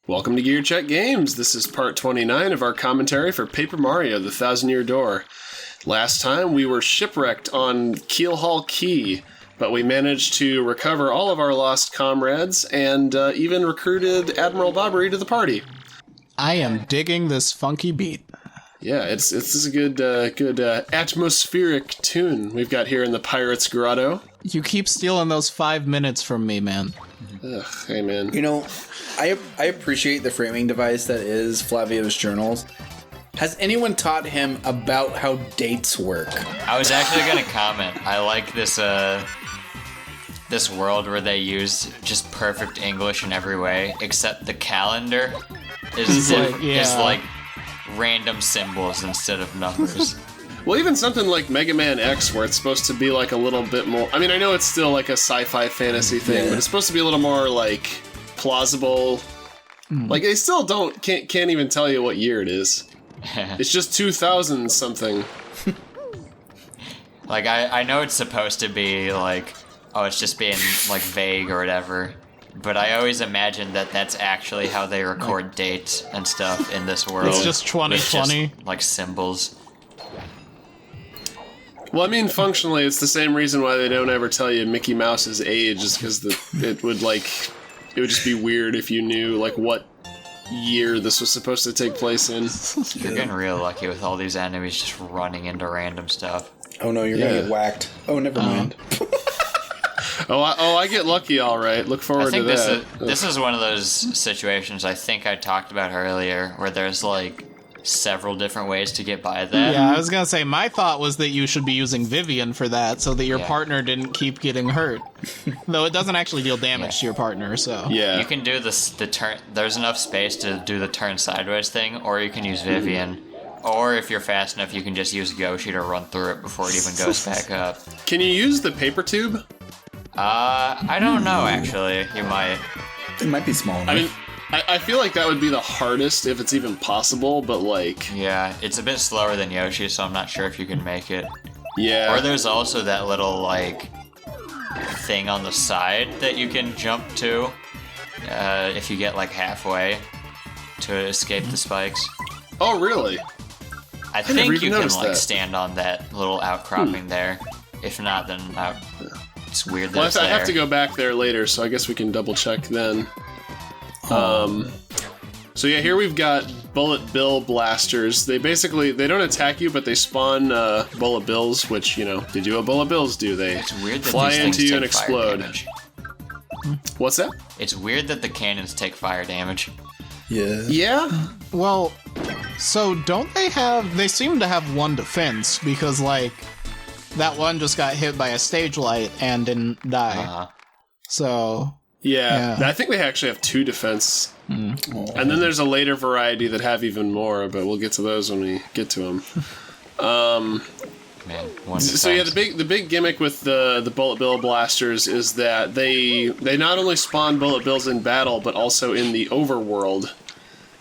Welcome to GearCheckGames. This is part 29 of our commentary for Paper Mario: The Thousand-Year Door. Last time we were shipwrecked on Keelhaul Key, but we managed to recover all of our lost comrades and even recruited Admiral Bobbery to the party. I am digging this funky beat. Yeah, it's a good atmospheric tune we've got here in the Pirates' Grotto. You keep stealing those 5 minutes from me, man. Ugh, hey, man. You know, I appreciate the framing device that is Flavio's journals. Has anyone taught him about how dates work? I was actually going to comment. I like this this world where they use just perfect English in every way, except the calendar is like random symbols instead of numbers. Well, even something like Mega Man X, where it's supposed to be like a little bit more... I mean, I know it's still like a sci-fi fantasy thing, but it's supposed to be a little more like plausible. Like they still can't even tell you what year it is. It's just 2000 something. Like I know it's supposed to be like, oh, it's just being like vague or whatever. But I always imagine that that's actually how they record dates and stuff in this world. It's just 2020. Like symbols. Well, I mean, functionally, it's the same reason why they don't ever tell you Mickey Mouse's age, is because it would just be weird if you knew, like, what year this was supposed to take place in. You're getting real lucky with all these enemies just running into random stuff. Oh no, you're gonna get whacked. Oh, never mind. I get lucky, all right. Look forward to that. This is one of those situations I think I talked about earlier, where there's, like, several different ways to get by that. Yeah, I was gonna say, my thought was that you should be using Vivian for that, so that your partner didn't keep getting hurt. Though it doesn't actually deal damage to your partner, so... Yeah. You can do the turn... There's enough space to do the turn sideways thing, or you can use Vivian. Or if you're fast enough, you can just use Yoshi to run through it before it even goes back up. Can you use the paper tube? I don't know, actually. You might. It might be small enough. I mean, I feel like that would be the hardest, if it's even possible, but, like... Yeah, it's a bit slower than Yoshi, so I'm not sure if you can make it. Yeah. Or there's also that little, like, thing on the side that you can jump to if you get, like, halfway to escape the spikes. Oh, really? I think you can, like, stand on that little outcropping there. If not, then it's weird that it's there. I have to go back there later, so I guess we can double-check then. So yeah, here we've got bullet bill blasters. They don't attack you, but they spawn bullet bills, which, you know, they do what bullet bills do. They fly into you and explode. What's that? It's weird that the cannons take fire damage. Yeah? Well, so they seem to have one defense, because, like, that one just got hit by a stage light and didn't die. So... Yeah, I think they actually have 2 defense. And then there's a later variety that have even more, but we'll get to those when we get to them. So yeah, the big gimmick with the bullet bill blasters is that they not only spawn bullet bills in battle, but also in the overworld.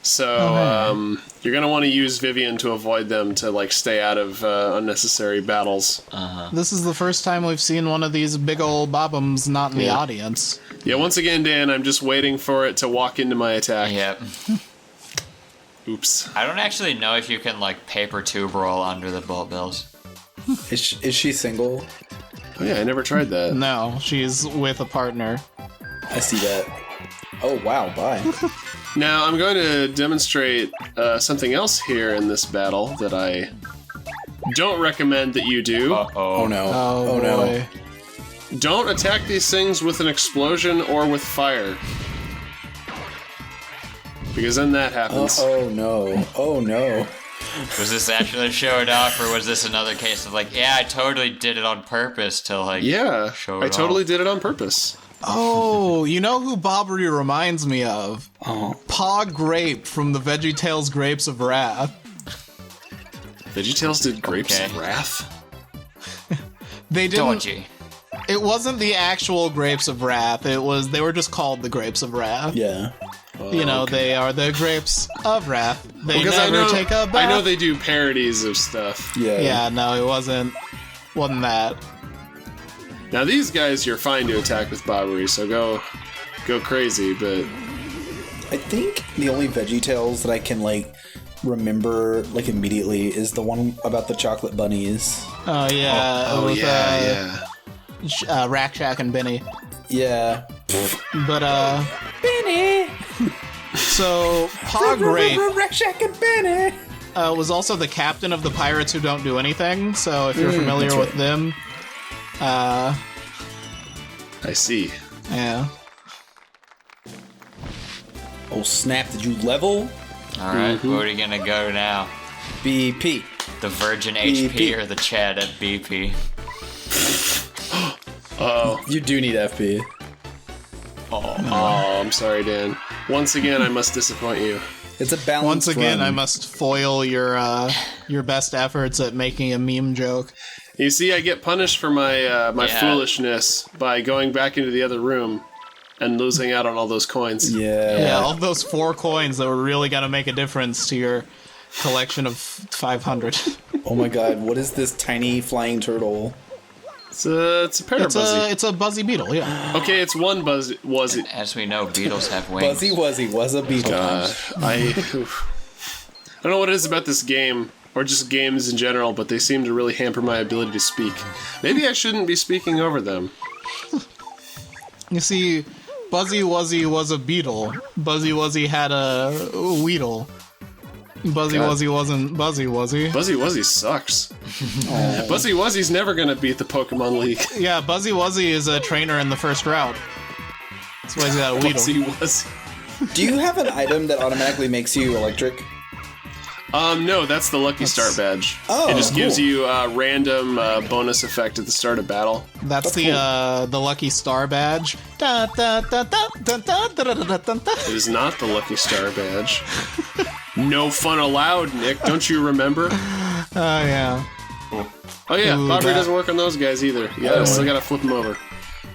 So you're gonna want to use Vivian to avoid them, to like stay out of unnecessary battles. This is the first time we've seen one of these big old bob-ombs not in the audience. Yeah, once again, Dan, I'm just waiting for it to walk into my attack. Yep. Oops. I don't actually know if you can, like, paper tube roll under the bullet bills. Is she single? Oh yeah, I never tried that. No, she's with a partner. I see that. Oh wow, bye. Now, I'm going to demonstrate something else here in this battle that I don't recommend that you do. Oh no. Oh no. Don't attack these things with an explosion or with fire. Because then that happens. Oh no. Oh no. Was this actually showed off, or was this another case of, like, yeah, I totally did it on purpose to, like, show it I totally off? did it on purpose. Oh, you know who Bobbery reminds me of? Pa Grape from the VeggieTales Grapes of Wrath. VeggieTales did Grapes of Wrath? They didn't... Dodgy. It wasn't the actual Grapes of Wrath. They were just called the Grapes of Wrath. Yeah. You know, they are the Grapes of Wrath. They never take a bath. I know they do parodies of stuff. Yeah. Yeah, no, it wasn't that. Now these guys, you're fine to attack with Bobbery, so go crazy, but I think the only VeggieTales that I can like remember like immediately is the one about the chocolate bunnies. Oh yeah. Rack Shack and Benny. Yeah. But Benny. So Pog Rape Rack Shack and Benny was also the captain of the Pirates Who Don't Do Anything. So if you're familiar with them, I see. Yeah. Oh snap! Did you level? All right, where are you gonna go now? BP. The Virgin BP. HP or the Chad at BP? Oh. You do need FP. Oh, I'm sorry, Dan. Once again, I must disappoint you. It's a balance. Once again, run. I must foil your best efforts at making a meme joke. You see, I get punished for my foolishness by going back into the other room and losing out on all those coins. Yeah, all those 4 coins that were really gonna make a difference to your collection of 500. Oh my god, what is this tiny flying turtle? It's a parabuzzy. It's a buzzy beetle, yeah. Okay, it's one was it? As we know, beetles have wings. Buzzy Wuzzy was a beetle. I don't know what it is about this game, or just games in general, but they seem to really hamper my ability to speak. Maybe I shouldn't be speaking over them. You see, Buzzy Wuzzy was a beetle. Buzzy Wuzzy had a Weedle. Buzzy Wuzzy wasn't Buzzy Wuzzy. Buzzy Wuzzy sucks. Buzzy Wuzzy's never gonna beat the Pokemon League. Yeah, Buzzy Wuzzy is a trainer in the first route. That's why he's got a Weedle. Buzzy Wuzzy. Do you have an item that automatically makes you electric? No, that's the Lucky Start badge. Oh, it just gives cool. you a random bonus effect at the start of battle. That's the Lucky Star badge. Da, da, da, da, da, da, da, da, da, da, da. It is not the Lucky Star badge. No fun allowed, Nick. Don't you remember? Oh, yeah. Oh yeah, Ooh, Bobbery that- doesn't work on those guys either. Yeah, I still gotta flip them over.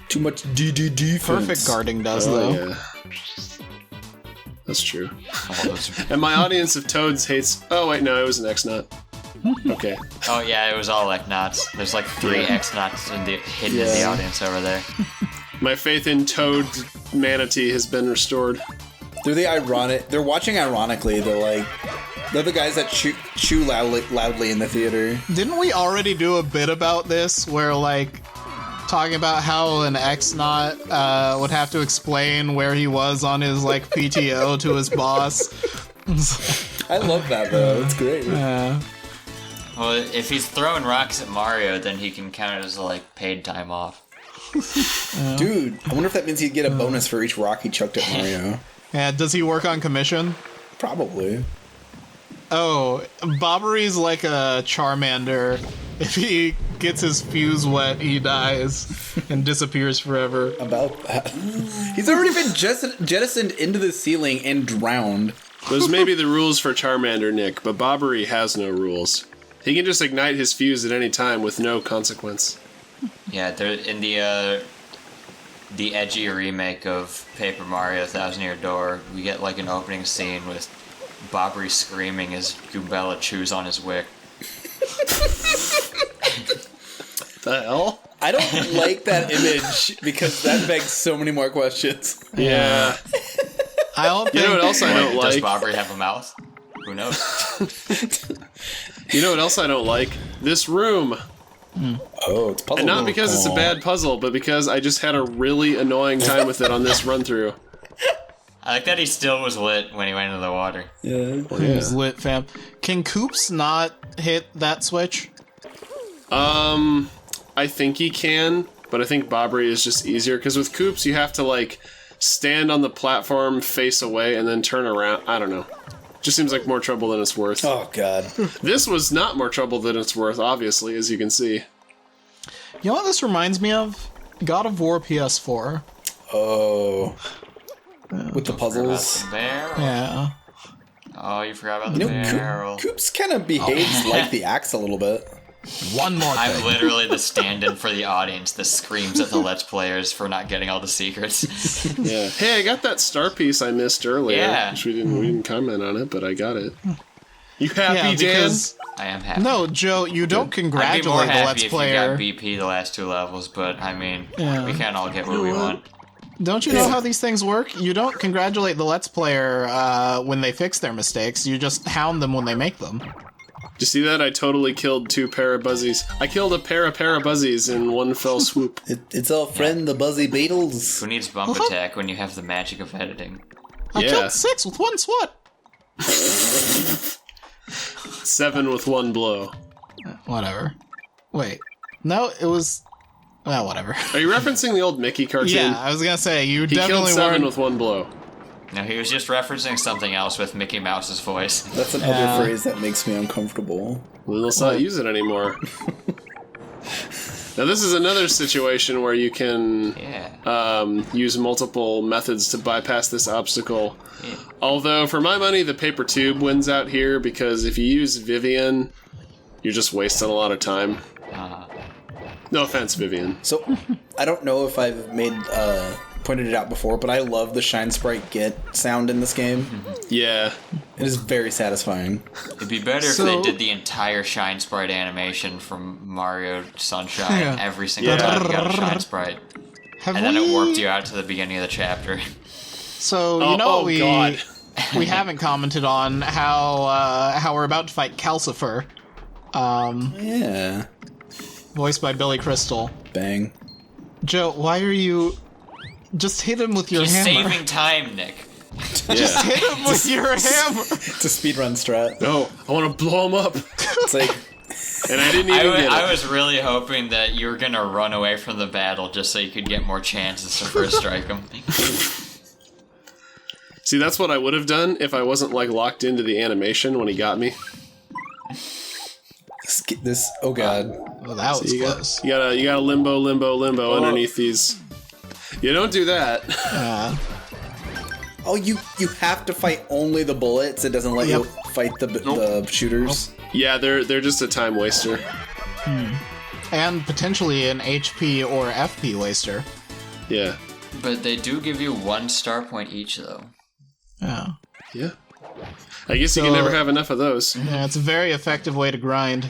Too much DDD. Perfect guarding does, though. Yeah. That's true. All those- And my audience of toads hates... Oh, wait, no, it was an X-Nut. Okay. Oh yeah, it was all X-Knots. There's like 3 X-Knots hidden in the audience over there. My faith in Toad Manatee has been restored. They're watching ironically. They're the guys that chew loudly in the theater. Didn't we already do a bit about this where, like, talking about how an X-Naut would have to explain where he was on his, like, PTO to his boss? I love that, though. It's great. Yeah. Well, if he's throwing rocks at Mario, then he can count it as like paid time off. Dude, I wonder if that means he'd get a bonus for each rock he chucked at Mario. Yeah, does he work on commission? Probably. Oh, Bobbery's like a Charmander. If he gets his fuse wet, he dies and disappears forever. About that. He's already been jettisoned into the ceiling and drowned. Those may be the rules for Charmander, Nick, but Bobbery has no rules. He can just ignite his fuse at any time with no consequence. Yeah, they're in the edgy remake of Paper Mario 1,000 Year Door. We get like an opening scene with Bobbery screaming as Goombella chews on his wick. The hell? I don't like that image because that begs so many more questions. Yeah. I don't think... You know what else I don't Does like? Bobbery have a mouth? Who knows? You know what else I don't like? This room. Oh, it's puzzle. And not because it's a bad puzzle, but because I just had a really annoying time with it on this run-through. I like that he still was lit when he went into the water. Yeah. He was lit, fam. Can Koops not hit that switch? I think he can, but I think Bobbery is just easier, because with Koops, you have to, like, stand on the platform, face away, and then turn around. I don't know. Just seems like more trouble than it's worth. Oh, God. This was not more trouble than it's worth, obviously, as you can see. You know what this reminds me of? God of War PS4. Oh. With the puzzles. The barrel. Yeah. Oh, you forgot about the You know, barrel. Koops kind of behaves like the axe a little bit. One more I'm thing. literally the stand-in for the audience that screams at the Let's Players for not getting all the secrets. Yeah. Hey, I got that star piece I missed earlier. Yeah. Which we didn't comment on it, but I got it. You happy, Yeah, Dan? because... I am happy. No, Joe, you don't I'd be more congratulate the happy Let's if Player. you got BP the last 2 levels, but I mean, Yeah. we can't all get what we want. Don't you know how these things work? You don't congratulate the Let's Player when they fix their mistakes. You just hound them when they make them. Did you see that? I totally killed 2 Parabuzzies. I killed a pair of Parabuzzies in one fell swoop. It's our friend, the Buzzy Beetles. Who needs bump attack when you have the magic of editing? I killed 6 with 1 swat. 7 with 1 blow. Whatever. Wait. No, it was... Well, whatever. Are you referencing the old Mickey cartoon? Yeah, I was gonna say, you He definitely killed 7 weren't... with 1 blow. No, he was just referencing something else with Mickey Mouse's voice. That's another phrase that makes me uncomfortable. Well, let's not use it anymore. Now, this is another situation where you can use multiple methods to bypass this obstacle. Yeah. Although, for my money, the paper tube wins out here, because if you use Vivian, you're just wasting a lot of time. No offense, Vivian. So, I don't know if I've pointed it out before, but I love the Shine Sprite Get sound in this game. Yeah. It is very satisfying. It'd be better if they did the entire Shine Sprite animation from Mario Sunshine every single time you got a Shine Sprite. And then it warped you out to the beginning of the chapter. So, we haven't commented on how we're about to fight Calcifer. Yeah. Voiced by Billy Crystal. Bang. Joe, why are you... Just hit him with your hammer. He's saving time, Nick. Just hit him with your hammer. It's a speedrun strat. No, I want to blow him up. It's like... And I didn't even get it. I was really hoping that you were going to run away from the battle just so you could get more chances to first strike him. See, that's what I would have done if I wasn't, locked into the animation when he got me. This... Oh, God. Well, that was close. You gotta limbo underneath these... You don't do that. Oh, you have to fight only the bullets? It doesn't let you fight the shooters? Yeah, they're just a time waster. And potentially an HP or FP waster. Yeah. But they do give you 1 star point each, though. Yeah. I guess you can never have enough of those. Yeah, it's a very effective way to grind.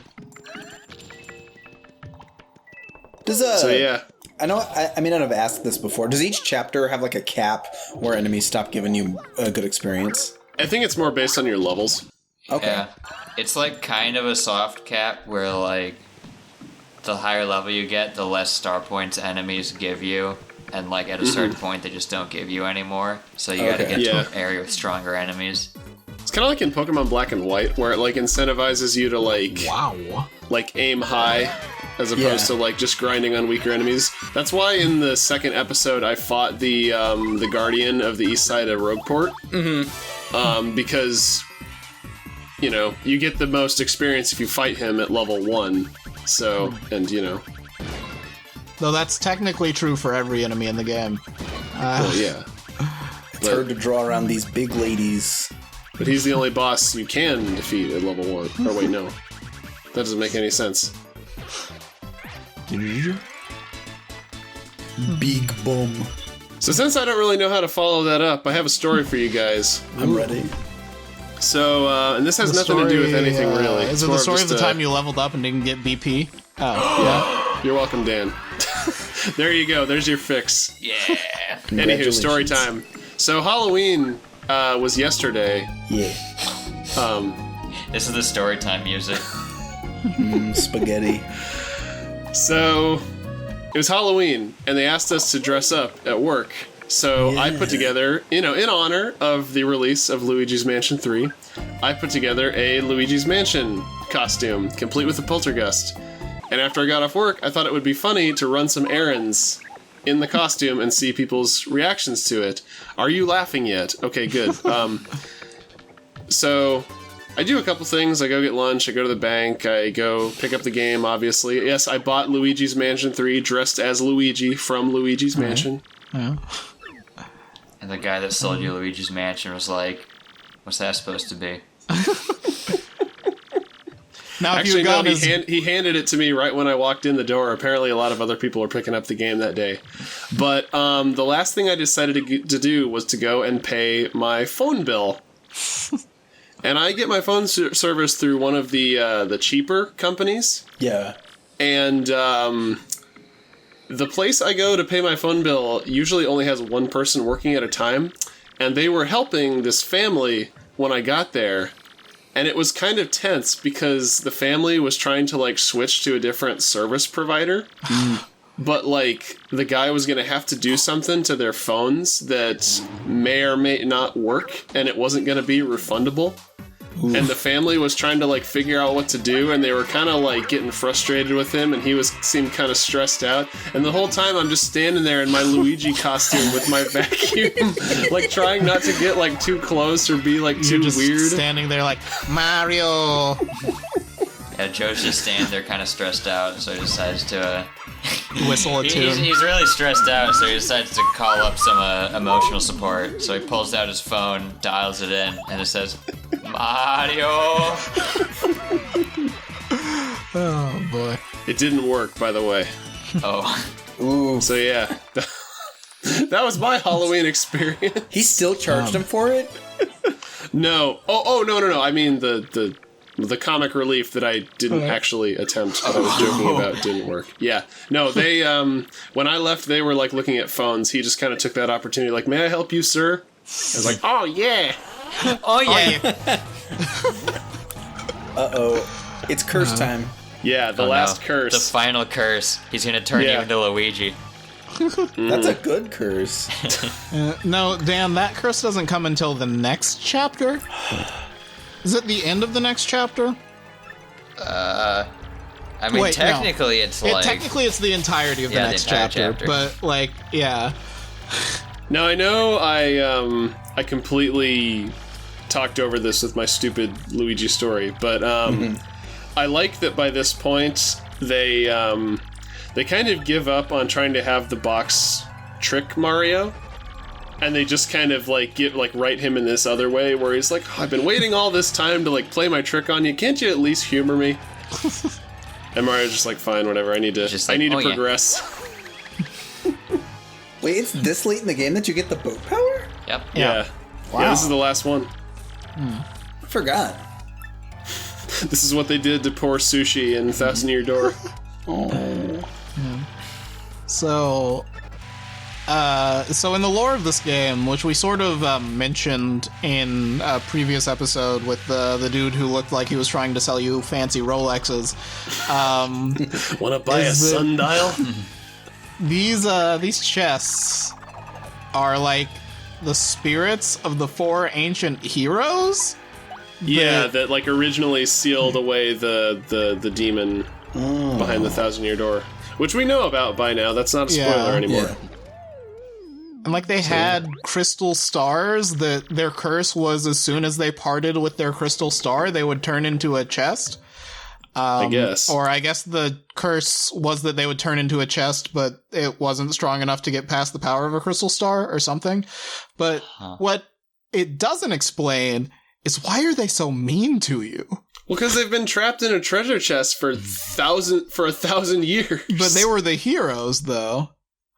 So, yeah. I know, I may not have asked this before. Does each chapter have, a cap where enemies stop giving you a good experience? I think it's more based on your levels. Okay. Yeah. It's, kind of a soft cap where, the higher level you get, the less star points enemies give you. And, at a certain point, they just don't give you anymore. So you gotta get to an area with stronger enemies. It's kind of like in Pokemon Black and White, where it, incentivizes you to, aim high, as opposed to, just grinding on weaker enemies. That's why in the second episode I fought the Guardian of the east side of Rogueport. Because, you get the most experience if you fight him at level 1. So, and, Though that's technically true for every enemy in the game. Well, yeah. It's hard to draw around these big ladies. But he's the only boss you can defeat at level 1. Or wait, no. That doesn't make any sense. Big boom. So since I don't really know how to follow that up, I have a story for you guys. I'm ready. So, and this has nothing to do with anything really. Is it the story of the time you leveled up and didn't get BP? Oh, yeah. You're welcome, Dan. There you go. There's your fix. Yeah. Anywho, story time. So Halloween was yesterday. Yeah. This is the story time music. Spaghetti. So, it was Halloween, and they asked us to dress up at work. So I put together, in honor of the release of Luigi's Mansion 3, I put together a Luigi's Mansion costume, complete with a poltergust. And after I got off work, I thought it would be funny to run some errands in the costume and see people's reactions to it. Are you laughing yet? Okay, good. So I do a couple things. I go get lunch, I go to the bank, I go pick up the game, obviously. Yes, I bought Luigi's Mansion 3 dressed as Luigi from Luigi's Mansion. Yeah. And the guy that sold you Luigi's Mansion was like, what's that supposed to be? Now, actually, no, he handed it to me right when I walked in the door. Apparently, a lot of other people were picking up the game that day. But the last thing I decided to do was to go and pay my phone bill. And I get my phone service through one of the cheaper companies. Yeah. And the place I go to pay my phone bill usually only has one person working at a time, and they were helping this family when I got there, and it was kind of tense because the family was trying to, like, switch to a different service provider, but, like, the guy was going to have to do something to their phones that may or may not work, and it wasn't going to be refundable. And the family was trying to, like, figure out what to do, and they were kind of, like, getting frustrated with him, and he seemed kind of stressed out. And the whole time I'm just standing there in my Luigi costume with my vacuum, like, trying not to get, like, too close or be, like, too weird. Standing there like, Mario! Yeah, Joe's just standing there kind of stressed out, so he decides to... whistle a tune. He's really stressed out, so he decides to call up some emotional support. So he pulls out his phone, dials it in, and it says, Mario! Oh, boy. It didn't work, by the way. Oh. Ooh. So, yeah. That was my Halloween experience. He still charged him for it? No. No. I mean, the comic relief that I didn't actually attempt, that I was joking about, didn't work. Yeah. No, they, when I left, they were, like, looking at phones. He just kind of took that opportunity, like, may I help you, sir? I was like, oh, yeah. Oh, yeah. Uh-oh. It's curse time. Yeah, the last curse. The final curse. He's going to turn you into Luigi. That's a good curse. No, Dan, that curse doesn't come until the next chapter. Is it the end of the next chapter? I mean, Wait, technically, no. it's like... Technically, it's the entirety of the next chapter. But, like, yeah. Now, I know I completely talked over this with my stupid Luigi story, but I like that by this point, they kind of give up on trying to have the box trick Mario. And they just kind of, like, write him in this other way where he's like, oh, I've been waiting all this time to, like, play my trick on you. Can't you at least humor me? And Mario's just like, fine, whatever. I need to progress. Wait, it's this late in the game that you get the boat power? Yep. Yeah. Wow. Yeah, this is the last one. I forgot. This is what they did to poor Sushi in Thousand Year Door. Oh. So in the lore of this game, which we sort of mentioned in a previous episode with the dude who looked like he was trying to sell you fancy Rolexes, Want to buy a sundial? These chests are like the spirits of the 4 ancient heroes. Yeah, that like originally sealed away the demon behind the 1,000-year door, which we know about by now. That's not a spoiler anymore. Yeah. And like they had crystal stars that their curse was as soon as they parted with their crystal star, they would turn into a chest. I guess. Or I guess the curse was that they would turn into a chest, but it wasn't strong enough to get past the power of a crystal star or something. But what it doesn't explain is why are they so mean to you? Well, because they've been trapped in a treasure chest for 1,000 years. But they were the heroes, though.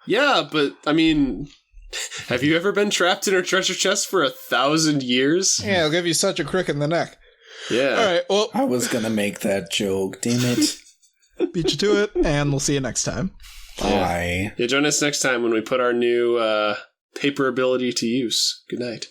Yeah, but I mean, have you ever been trapped in a treasure chest for 1,000 years? Yeah, it'll give you such a crick in the neck. Yeah. All right, well, I was gonna make that joke, damn it. beat you to it, and we'll see you next time. Bye. Yeah, join us next time when we put our new paper ability to use. Good night.